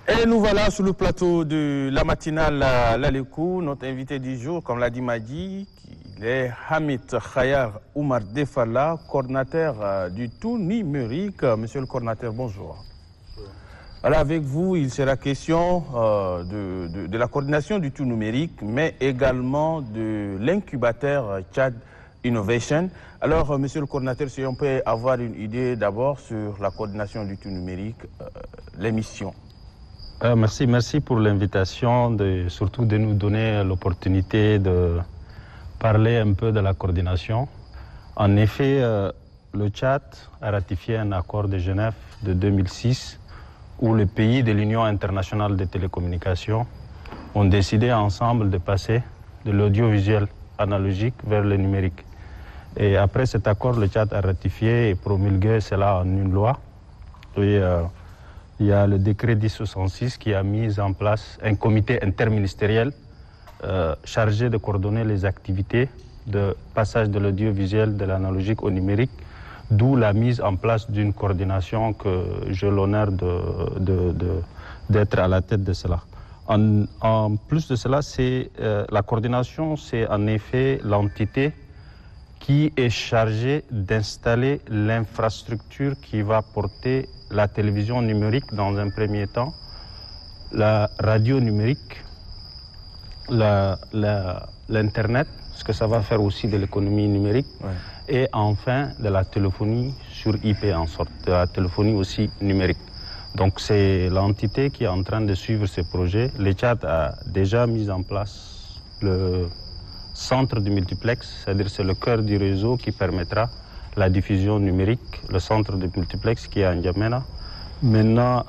Et nous voilà sur le plateau de la matinale Lalekou. Notre invité du jour, comme l'a dit Madi, il est Hamid Khayar Oumar Defala, coordinateur du tout numérique. Monsieur le coordinateur, bonjour. Alors avec vous, il sera question de la coordination du tout numérique, mais également de l'incubateur Tchad Innovation. Alors, monsieur le coordinateur, si on peut avoir une idée d'abord sur la coordination du tout numérique, l'émission. Merci pour l'invitation, surtout de nous donner l'opportunité de parler un peu de la coordination. En effet, le Tchad a ratifié un accord de Genève de 2006 où les pays de l'Union internationale des télécommunications ont décidé ensemble de passer de l'audiovisuel analogique vers le numérique. Et après cet accord, le Tchad a ratifié et promulgué cela en une loi. Et, il y a le décret 1066 qui a mis en place un comité interministériel chargé de coordonner les activités de passage de l'audiovisuel de l'analogique au numérique, d'où la mise en place d'une coordination que j'ai l'honneur d'être à la tête de cela. En plus de cela, la coordination, c'est en effet l'entité qui est chargée d'installer l'infrastructure qui va porter la télévision numérique dans un premier temps, la radio numérique, l'Internet, parce que ça va faire aussi de l'économie numérique, et enfin de la téléphonie sur IP, en sorte, de la téléphonie aussi numérique. Donc c'est l'entité qui est en train de suivre ces projets. Le Tchad a déjà mis en place le centre du multiplex, c'est-à-dire c'est le cœur du réseau qui permettra la diffusion numérique, le centre de multiplex qui est à N'Djamena. Maintenant,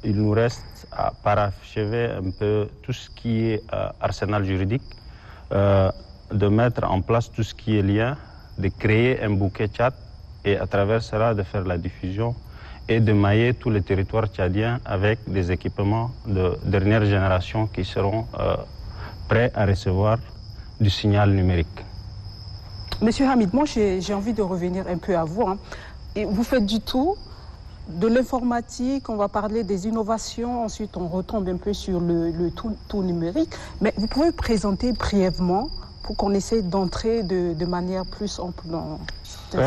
il nous reste à parachever un peu tout ce qui est arsenal juridique, de mettre en place tout ce qui est lien, de créer un bouquet Tchad et à travers cela de faire la diffusion et de mailler tout le territoire tchadien avec des équipements de dernière génération qui seront prêts à recevoir du signal numérique. Monsieur Hamid, moi j'ai envie de revenir un peu à vous. Et vous faites du tout, de l'informatique, on va parler des innovations, ensuite on retombe un peu sur le tout numérique. Mais vous pouvez présenter brièvement pour qu'on essaie d'entrer de manière plus ample dans cette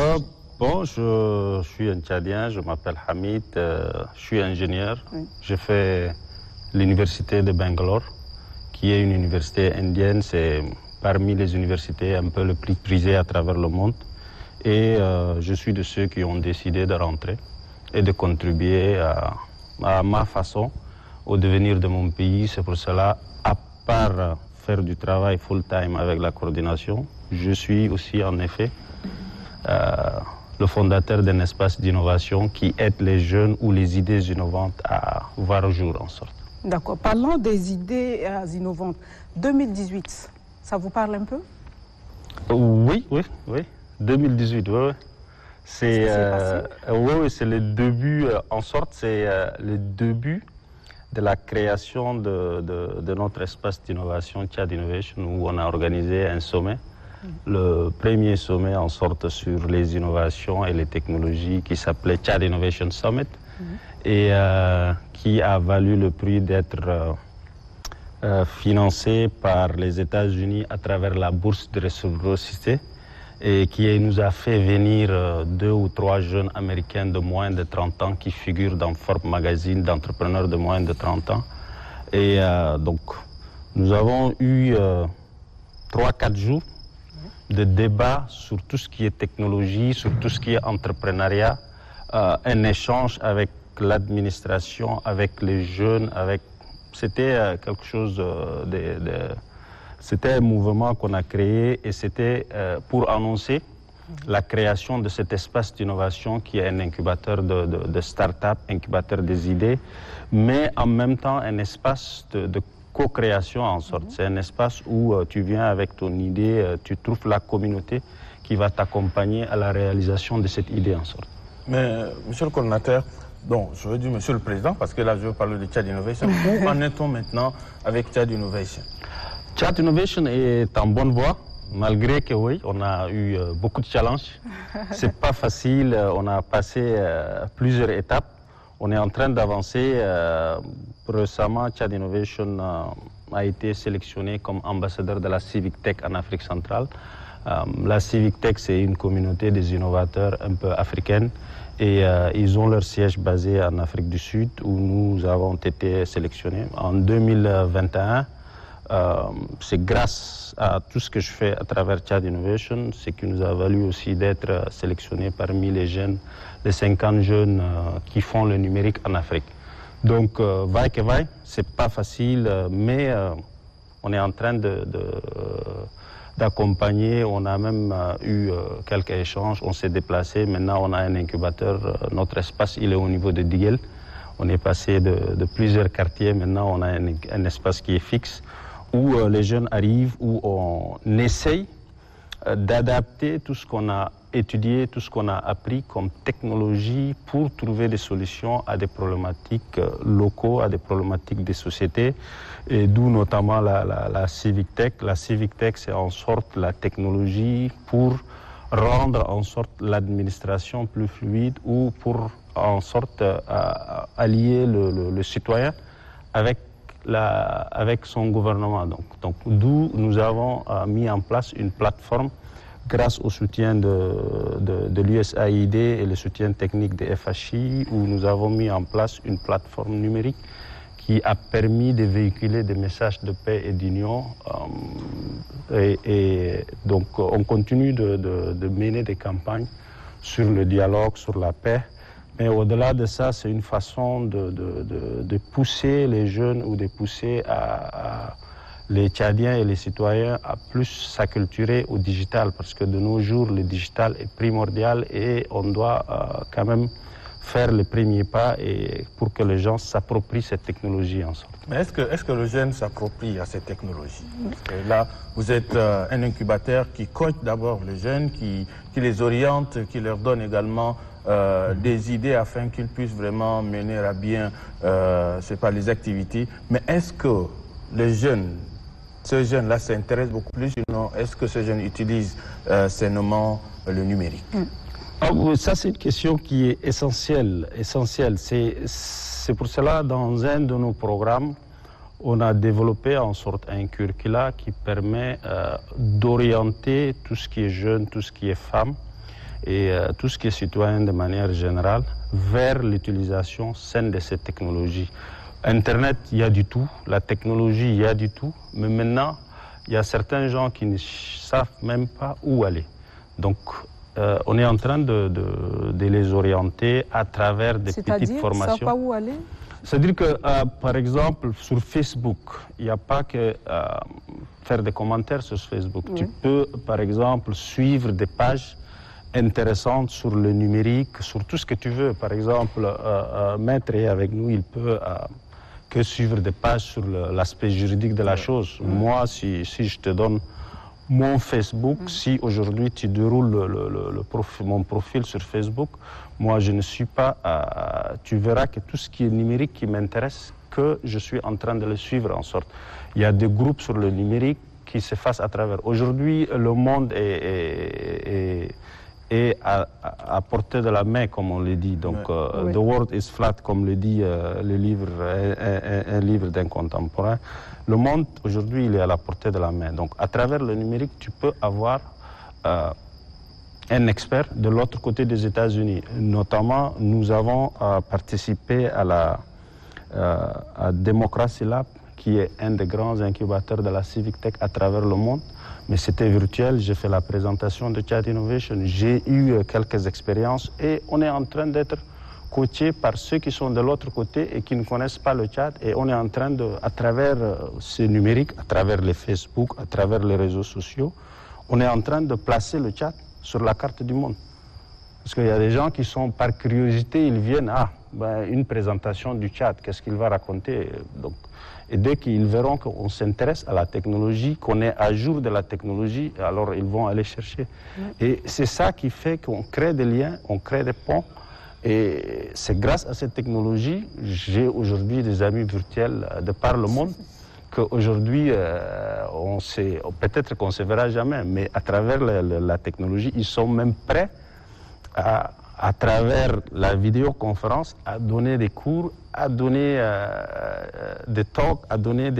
Bon, je suis un Tchadien, je m'appelle Hamid, je suis ingénieur. Oui. J'ai fait l'université de Bangalore, qui est une université indienne, c'est parmi les universités un peu le plus prisées à travers le monde. Et je suis de ceux qui ont décidé de rentrer et de contribuer à ma façon au devenir de mon pays. C'est pour cela, à part faire du travail full-time avec la coordination, je suis aussi en effet le fondateur d'un espace d'innovation qui aide les jeunes ou les idées innovantes à voir le jour en sorte. D'accord. Parlons des idées innovantes. 2018. Ça vous parle un peu? Oui. 2018, oui. C'est le début, en sorte, c'est le début de la création de notre espace d'innovation, Tchad Innovation, où on a organisé un sommet. Le premier sommet, en sorte, sur les innovations et les technologies qui s'appelait Tchad Innovation Summit et qui a valu le prix d'être financé par les États-Unis à travers la bourse de réciprocité et qui nous a fait venir 2 ou 3 jeunes Américains de moins de 30 ans qui figurent dans Forbes Magazine d'entrepreneurs de moins de 30 ans. Et donc, nous avons eu 3-4 jours de débat sur tout ce qui est technologie, sur tout ce qui est entrepreneuriat, un échange avec l'administration, avec les jeunes, c'était quelque chose c'était un mouvement qu'on a créé et c'était pour annoncer la création de cet espace d'innovation qui est un incubateur de start-up, incubateur des idées, mais en même temps un espace de co-création en sorte. C'est un espace où tu viens avec ton idée, tu trouves la communauté qui va t'accompagner à la réalisation de cette idée en sorte. Mais, monsieur le coordinateur, donc, je veux dire monsieur le président, parce que là, je veux parler de Tchad Innovation. Où en est-on maintenant avec Tchad Innovation? Tchad Innovation est en bonne voie, malgré que oui, on a eu beaucoup de challenges. C'est pas facile, on a passé plusieurs étapes. On est en train d'avancer. Récemment, Tchad Innovation a été sélectionné comme ambassadeur de la Civic Tech en Afrique centrale. La Civic Tech, c'est une communauté des innovateurs un peu africaine et ils ont leur siège basé en Afrique du Sud où nous avons été sélectionnés. En 2021, c'est grâce à tout ce que je fais à travers Tchad Innovation, c'est qui nous a valu aussi d'être sélectionnés parmi les jeunes, les 50 jeunes qui font le numérique en Afrique. Donc, vaille que vaille, c'est pas facile, mais on est en train d'accompagner. On a même eu quelques échanges, on s'est déplacé. Maintenant, on a un incubateur. Notre espace, il est au niveau de Diguel. On est passé de plusieurs quartiers. Maintenant, on a un espace qui est fixe où les jeunes arrivent, où on essaye d'adapter tout ce qu'on a étudié, tout ce qu'on a appris comme technologie pour trouver des solutions à des problématiques locaux, à des problématiques des sociétés, et d'où notamment la Civic Tech. La Civic Tech, c'est en sorte la technologie pour rendre en sorte l'administration plus fluide ou pour en sorte allier le citoyen avec son gouvernement. Donc d'où nous avons mis en place une plateforme grâce au soutien de l'USAID et le soutien technique des FHI, où nous avons mis en place une plateforme numérique qui a permis de véhiculer des messages de paix et d'union. Et donc on continue de mener des campagnes sur le dialogue, sur la paix. Mais au-delà de ça, c'est une façon de pousser les jeunes ou de pousser les Tchadiens et les citoyens à plus s'acculturer au digital, parce que de nos jours, le digital est primordial et on doit quand même faire le premier pas et pour que les gens s'approprient cette technologie en sorte. Mais est-ce que le jeune s'approprie à cette technologie? Parce que là, vous êtes un incubateur qui coach d'abord les jeunes, qui les oriente, qui leur donne également des idées afin qu'ils puissent vraiment mener à bien les activités. Mais est-ce que ce jeune-là s'intéresse beaucoup plus, sinon est-ce que ce jeune utilise sainement le numérique? Ça, c'est une question qui est essentielle. C'est pour cela, dans un de nos programmes, on a développé en sorte un curricula qui permet d'orienter tout ce qui est jeune, tout ce qui est femme et tout ce qui est citoyen de manière générale vers l'utilisation saine de ces technologies. Internet, il y a du tout. La technologie, il y a du tout. Mais maintenant, il y a certains gens qui ne savent même pas où aller. Donc, on est en train de les orienter à travers des petites formations. C'est-à-dire, pas où aller? C'est-à-dire que, par exemple, sur Facebook, il n'y a pas que faire des commentaires sur Facebook. Oui. Tu peux, par exemple, suivre des pages intéressantes sur le numérique, sur tout ce que tu veux. Par exemple, Maître est avec nous, il peut que suivre des pages sur l'aspect juridique de la chose. Moi, si je te donne mon Facebook, si aujourd'hui tu déroules mon profil sur Facebook, moi je ne suis pas, tu verras que tout ce qui est numérique qui m'intéresse, que je suis en train de le suivre en sorte. Il y a des groupes sur le numérique qui se fassent à travers. Aujourd'hui, le monde est à portée de la main, comme on le dit. Donc, The World is Flat, comme le dit le livre, un livre d'un contemporain. Le monde, aujourd'hui, il est à la portée de la main. Donc, à travers le numérique, tu peux avoir un expert de l'autre côté des États-Unis. Notamment, nous avons participé à Democracy Lab, qui est un des grands incubateurs de la Civic Tech à travers le monde. Mais c'était virtuel, j'ai fait la présentation de Tchad Innovation, j'ai eu quelques expériences et on est en train d'être coaché par ceux qui sont de l'autre côté et qui ne connaissent pas le Tchad. Et on est en train à travers ce numérique, à travers les Facebook, à travers les réseaux sociaux, on est en train de placer le Tchad sur la carte du monde. Parce qu'il y a des gens qui sont, par curiosité, ils viennent, une présentation du Tchad, qu'est-ce qu'il va raconter? Donc, et dès qu'ils verront qu'on s'intéresse à la technologie, qu'on est à jour de la technologie, alors ils vont aller chercher. Et c'est ça qui fait qu'on crée des liens, on crée des ponts. Et c'est grâce à cette technologie, j'ai aujourd'hui des amis virtuels de par le monde, qu'aujourd'hui, peut-être qu'on ne se verra jamais, mais à travers la technologie, ils sont même prêts à travers la vidéoconférence, à donner des cours, à donner des talks, à donner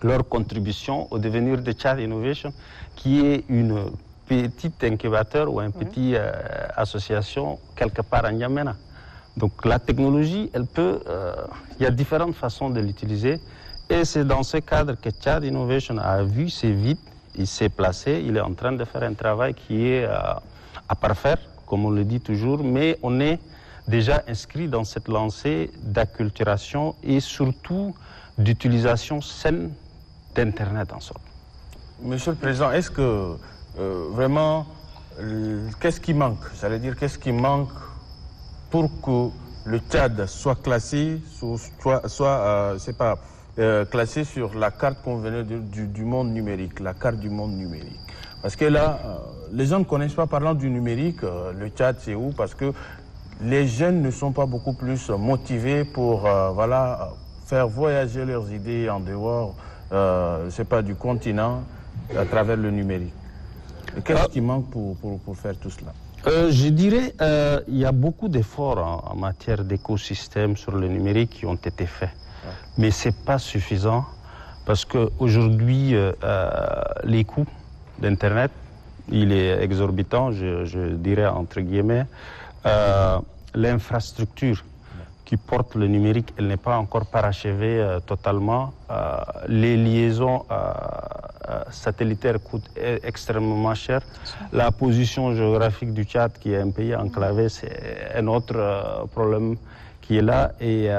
leur contribution au devenir de Tchad Innovation, qui est une petite incubateur ou une petite association quelque part en N'Djamena. Donc la technologie, elle peut, il y a différentes façons de l'utiliser, et c'est dans ce cadre que Tchad Innovation a vu ses vides, il s'est placé, il est en train de faire un travail qui est à parfaire, comme on le dit toujours, mais on est déjà inscrit dans cette lancée d'acculturation et surtout d'utilisation saine d'Internet en sorte. Monsieur le Président, est-ce que vraiment, qu'est-ce qui manque? J'allais dire, qu'est-ce qui manque pour que le Tchad soit classé, classé sur la carte convenue du monde numérique, la carte du monde numérique? Parce que là, les gens ne connaissent pas, parlant du numérique, le Tchad c'est où? Parce que les jeunes ne sont pas beaucoup plus motivés pour faire voyager leurs idées en dehors du continent à travers le numérique. Qu'est-ce qui manque pour faire tout cela? Je dirais qu'il y a beaucoup d'efforts en matière d'écosystème sur le numérique qui ont été faits. Ouais. Mais ce n'est pas suffisant parce qu'aujourd'hui, les coûts d'Internet, il est exorbitant, je dirais entre guillemets. L'infrastructure qui porte le numérique, elle n'est pas encore parachevée totalement. Les liaisons satellitaires coûtent extrêmement cher. La position géographique du Tchad, qui est un pays enclavé, c'est un autre problème qui est là. Et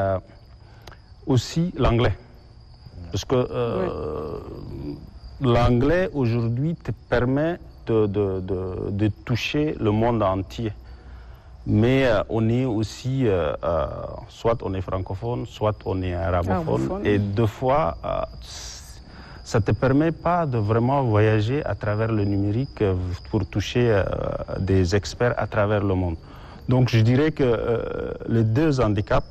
aussi l'anglais. Parce que l'anglais, aujourd'hui, te permet de toucher le monde entier. Mais on est aussi, soit on est francophone, soit on est arabophone. Et deux fois, ça ne te permet pas de vraiment voyager à travers le numérique pour toucher des experts à travers le monde. Donc je dirais que les deux handicaps,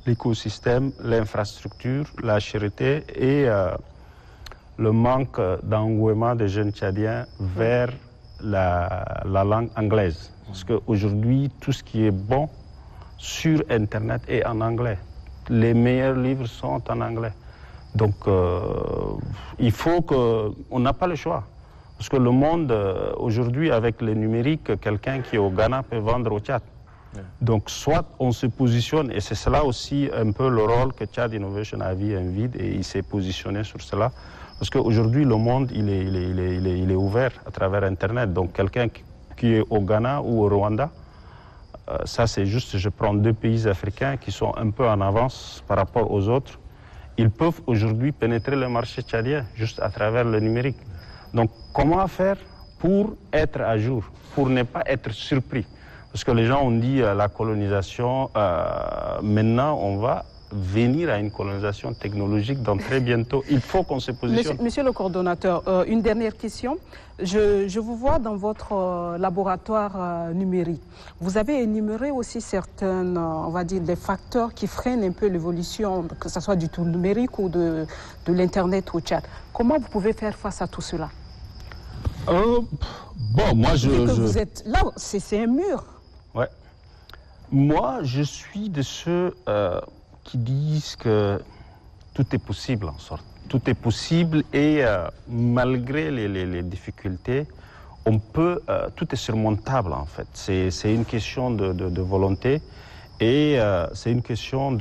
l'écosystème, l'infrastructure, la charité et le manque d'engouement des jeunes Tchadiens vers la langue anglaise. Parce qu'aujourd'hui, tout ce qui est bon sur Internet est en anglais. Les meilleurs livres sont en anglais. Donc, il faut que... On n'a pas le choix. Parce que le monde, aujourd'hui, avec le numérique, quelqu'un qui est au Ghana peut vendre au Tchad. Donc, soit on se positionne, et c'est cela aussi un peu le rôle que Tchad Innovation a vu un vide, et il s'est positionné sur cela. Parce qu'aujourd'hui, le monde, il est ouvert à travers Internet. Donc, quelqu'un qui est au Ghana ou au Rwanda, ça c'est juste, je prends deux pays africains qui sont un peu en avance par rapport aux autres. Ils peuvent aujourd'hui pénétrer le marché tchadien juste à travers le numérique. Donc, comment faire pour être à jour, pour ne pas être surpris? Parce que les gens ont dit la colonisation, maintenant on va venir à une colonisation technologique dans très bientôt. Il faut qu'on se positionne. Monsieur le coordonnateur, une dernière question. Je vous vois dans votre laboratoire numérique. Vous avez énuméré aussi certains, on va dire, des facteurs qui freinent un peu l'évolution, que ce soit du tout numérique ou de l'Internet au Tchad. Comment vous pouvez faire face à tout cela? Bon, moi vous êtes là, c'est un mur. Ouais. Moi, je suis de ceux qui disent que tout est possible en sorte. Tout est possible et malgré les difficultés, on peut, tout est surmontable en fait. C'est une question de volonté et c'est une question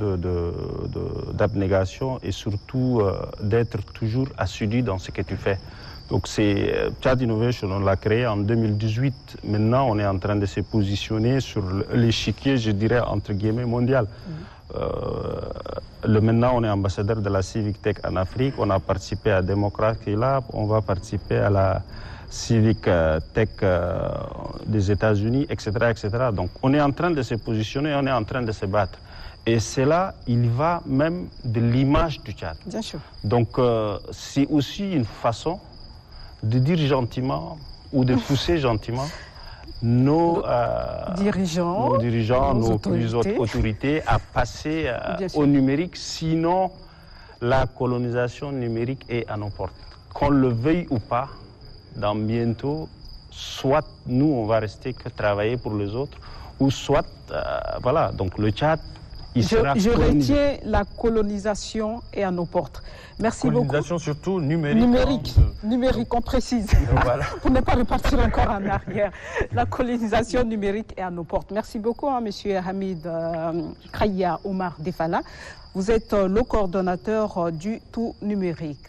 d'abnégation et surtout d'être toujours assidu dans ce que tu fais. Donc c'est Tchad Innovation, on l'a créé en 2018. Maintenant, on est en train de se positionner sur l'échiquier, je dirais, entre guillemets, mondial. Maintenant, on est ambassadeur de la Civic Tech en Afrique. On a participé à Democracy Lab. On va participer à la Civic Tech des États-Unis, etc., etc. Donc, on est en train de se positionner, on est en train de se battre. Et cela, il va même de l'image du Tchad. Bien sûr. Donc, c'est aussi une façon de dire gentiment ou de pousser gentiment nos dirigeants, nos plus hautes autorités à passer au numérique. Sinon, la colonisation numérique est à nos portes. Qu'on le veuille ou pas, dans bientôt, soit nous, on va rester que travailler pour les autres, ou soit, voilà, donc le Tchad, je retiens la colonisation est à nos portes. Merci beaucoup. Colonisation surtout numérique. Numérique, on précise. Voilà. Pour ne pas repartir encore en arrière. La colonisation numérique est à nos portes. Merci beaucoup, Monsieur Hamid Khaya Oumar Defala. Vous êtes le coordonnateur du Tout Numérique.